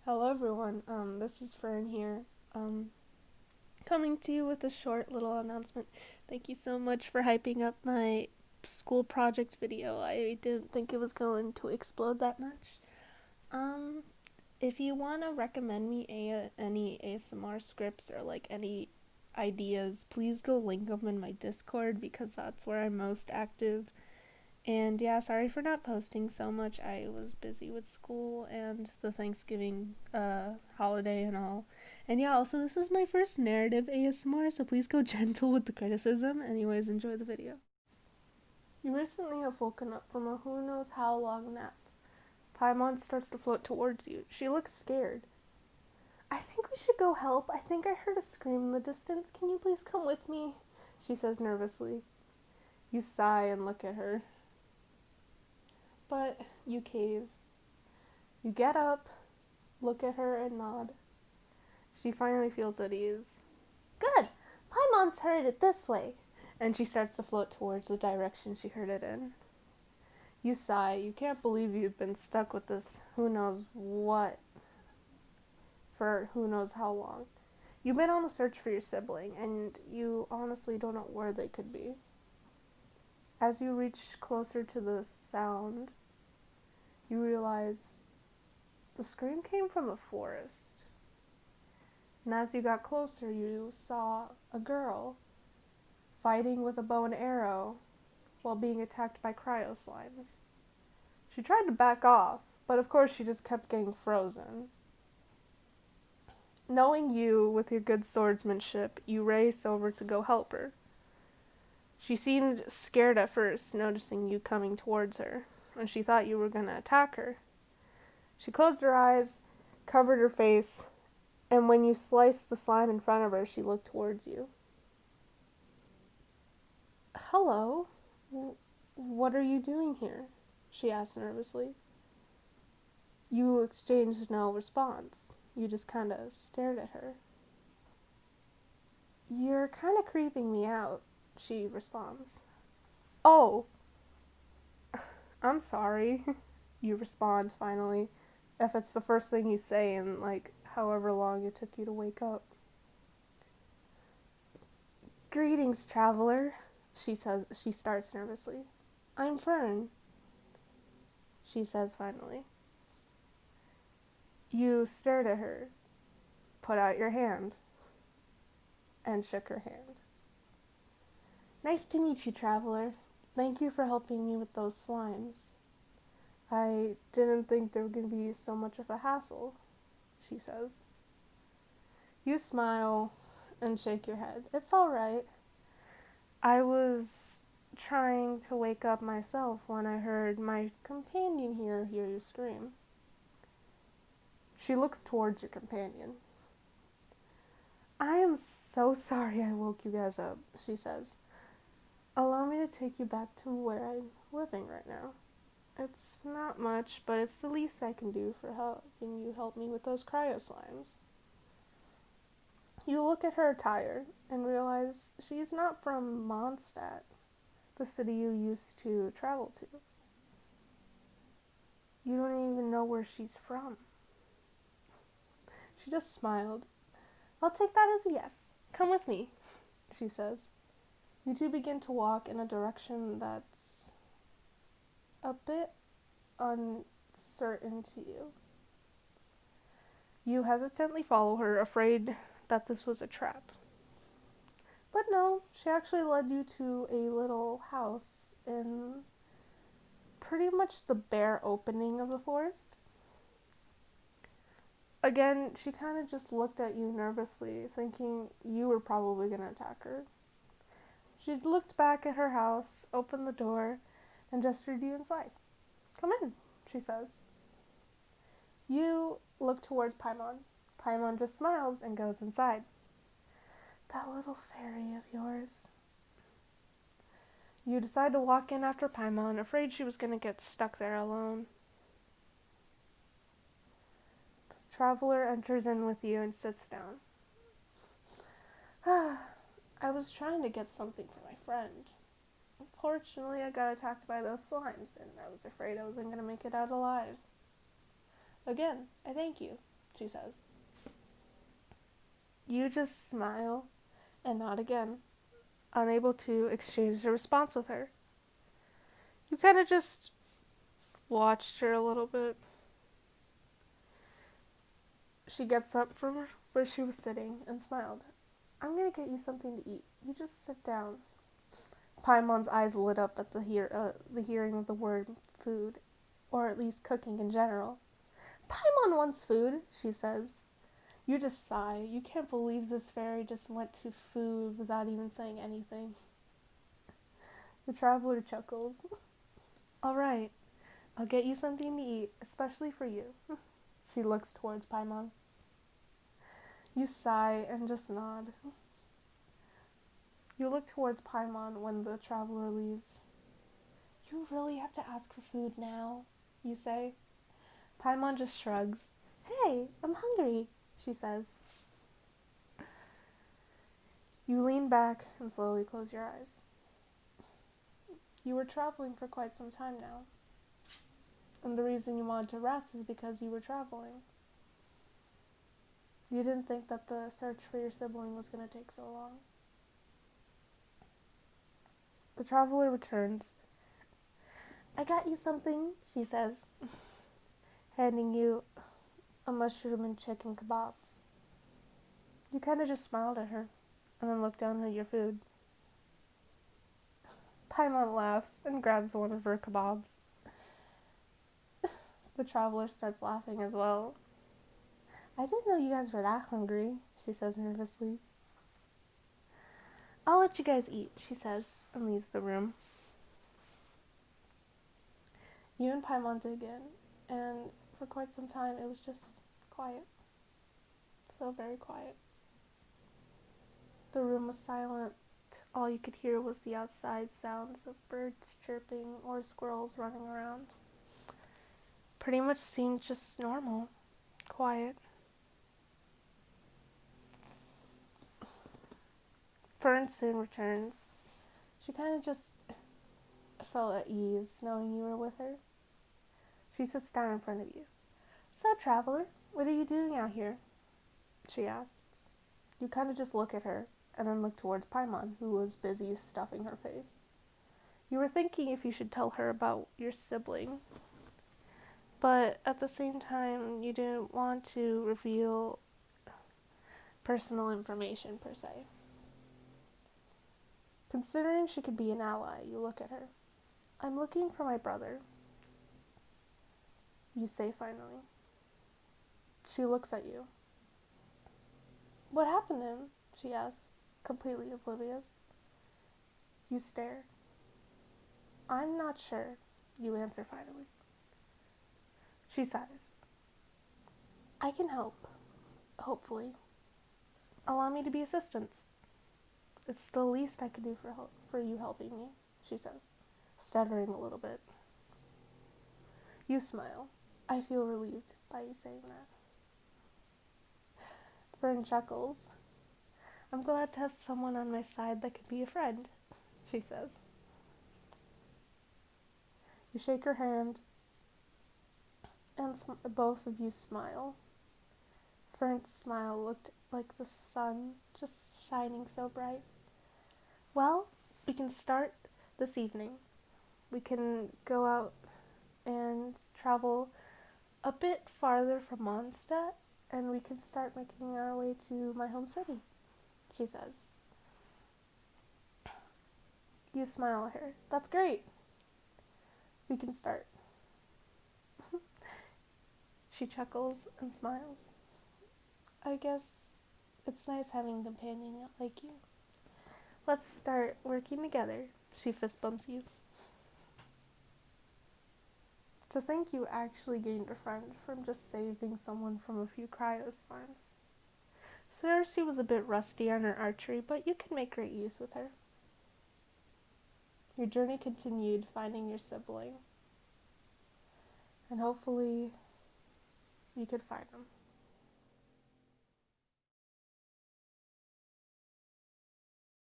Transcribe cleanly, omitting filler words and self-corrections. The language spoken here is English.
Hello everyone, this is Fern here, coming to you with a short little announcement. Thank you so much for hyping up my school project video. I didn't think it was going to explode that much. Um, if you want to recommend me any ASMR scripts or like any ideas, please go link them in my Discord because that's where I'm most active. And yeah, sorry for not posting so much. I was busy with school and the Thanksgiving holiday and all. And yeah, also this is my first narrative ASMR, so please go gentle with the criticism. Anyways, enjoy the video. You recently have woken up from a who knows how long nap. Paimon starts to float towards you. She looks scared. I think we should go help. I think I heard a scream in the distance. Can you please come with me? She says nervously. You sigh and look at her. But you cave. You get up, look at her, and nod. She finally feels at ease. Good! Paimon's heard it this way. And she starts to float towards the direction she heard it in. You sigh. You can't believe you've been stuck with this who knows what for who knows how long. You've been on the search for your sibling, and you honestly don't know where they could be. As you reach closer to the sound, you realize the scream came from the forest. And as you got closer, you saw a girl fighting with a bow and arrow while being attacked by cryo slimes. She tried to back off, but of course she just kept getting frozen. Knowing you with your good swordsmanship, you race over to go help her. She seemed scared at first, noticing you coming towards her, and she thought you were going to attack her. She closed her eyes, covered her face, and when you sliced the slime in front of her, she looked towards you. Hello? What are you doing here? She asked nervously. You exchanged no response. You just kind of stared at her. You're kind of creeping me out, she responds. Oh, I'm sorry, you respond finally, if it's the first thing you say in like however long it took you to wake up. Greetings, traveler, she says. She starts nervously. I'm Fern, she says finally. You stared at her, put out your hand, and shook her hand. Nice to meet you, traveler. Thank you for helping me with those slimes. I didn't think they were going to be so much of a hassle, she says. You smile and shake your head. It's all right. I was trying to wake up myself when I heard my companion here hear you scream. She looks towards your companion. I am so sorry I woke you guys up, she says. Allow me to take you back to where I'm living right now. It's not much, but it's the least I can do for helping you help me with those cryo slimes. You look at her attire and realize she's not from Mondstadt, the city you used to travel to. You don't even know where she's from. She just smiled. I'll take that as a yes. Come with me, she says. You two begin to walk in a direction that's a bit uncertain to you. You hesitantly follow her, afraid that this was a trap. But no, she actually led you to a little house in pretty much the bare opening of the forest. Again, she kind of just looked at you nervously, thinking you were probably going to attack her. She looked back at her house, opened the door, and gestured you inside. Come in, she says. You look towards Paimon. Paimon just smiles and goes inside. That little fairy of yours. You decide to walk in after Paimon, afraid she was going to get stuck there alone. The traveler enters in with you and sits down. I was trying to get something for my friend. Unfortunately, I got attacked by those slimes, and I was afraid I wasn't going to make it out alive. Again, I thank you. she says. You just smile and nod again, unable to exchange a response with her. You kind of just watched her a little bit. She gets up from where she was sitting and smiled. I'm gonna get you something to eat. You just sit down. Paimon's eyes lit up at the hearing of the word food, or at least cooking in general. Paimon wants food, she says. You just sigh. You can't believe this fairy just went to food without even saying anything. The traveler chuckles. All right, I'll get you something to eat, especially for you. She looks towards Paimon. You sigh and just nod. You look towards Paimon when the traveler leaves. You really have to ask for food now, you say. Paimon just shrugs. Hey, I'm hungry, she says. You lean back and slowly close your eyes. You were traveling for quite some time now. And the reason you wanted to rest is because you were traveling. You didn't think that the search for your sibling was going to take so long. The traveler returns. I got you something, she says, handing you a mushroom and chicken kebab. You kind of just smiled at her and then looked down at your food. Paimon laughs and grabs one of her kebabs. The traveler starts laughing as well. I didn't know you guys were that hungry, she says nervously. I'll let you guys eat, she says, and leaves the room. You and Paimon dig in, and for quite some time it was just quiet. So very quiet. The room was silent. All you could hear was the outside sounds of birds chirping or squirrels running around. Pretty much seemed just normal, quiet. Fern soon returns. She kind of just felt at ease knowing you were with her. She sits down in front of you. So, traveler, what are you doing out here? She asks. You kind of just look at her and then look towards Paimon, who was busy stuffing her face. You were thinking if you should tell her about your sibling, but at the same time, you didn't want to reveal personal information per se. Considering she could be an ally, you look at her. I'm looking for my brother, you say finally. She looks at you. What happened to him? She asks, completely oblivious. You stare. I'm not sure, you answer finally. She sighs. I can help, hopefully. Allow me to be assistance. It's the least I could do for you helping me, she says, stuttering a little bit. You smile. I feel relieved by you saying that. Fern chuckles. I'm glad to have someone on my side that can be a friend, she says. You shake her hand, and both of you smile. Fern's smile looked like the sun, just shining so bright. Well, we can start this evening. We can go out and travel a bit farther from Mondstadt, and we can start making our way to my home city, she says. You smile at her. That's great. We can start. She chuckles and smiles. I guess it's nice having a companion like you. Let's start working together. She fist bumps you. To think you actually gained a friend from just saving someone from a few cryo slimes. Sure, she was a bit rusty on her archery, but you can make great use with her. Your journey continued, finding your sibling. And hopefully you could find them.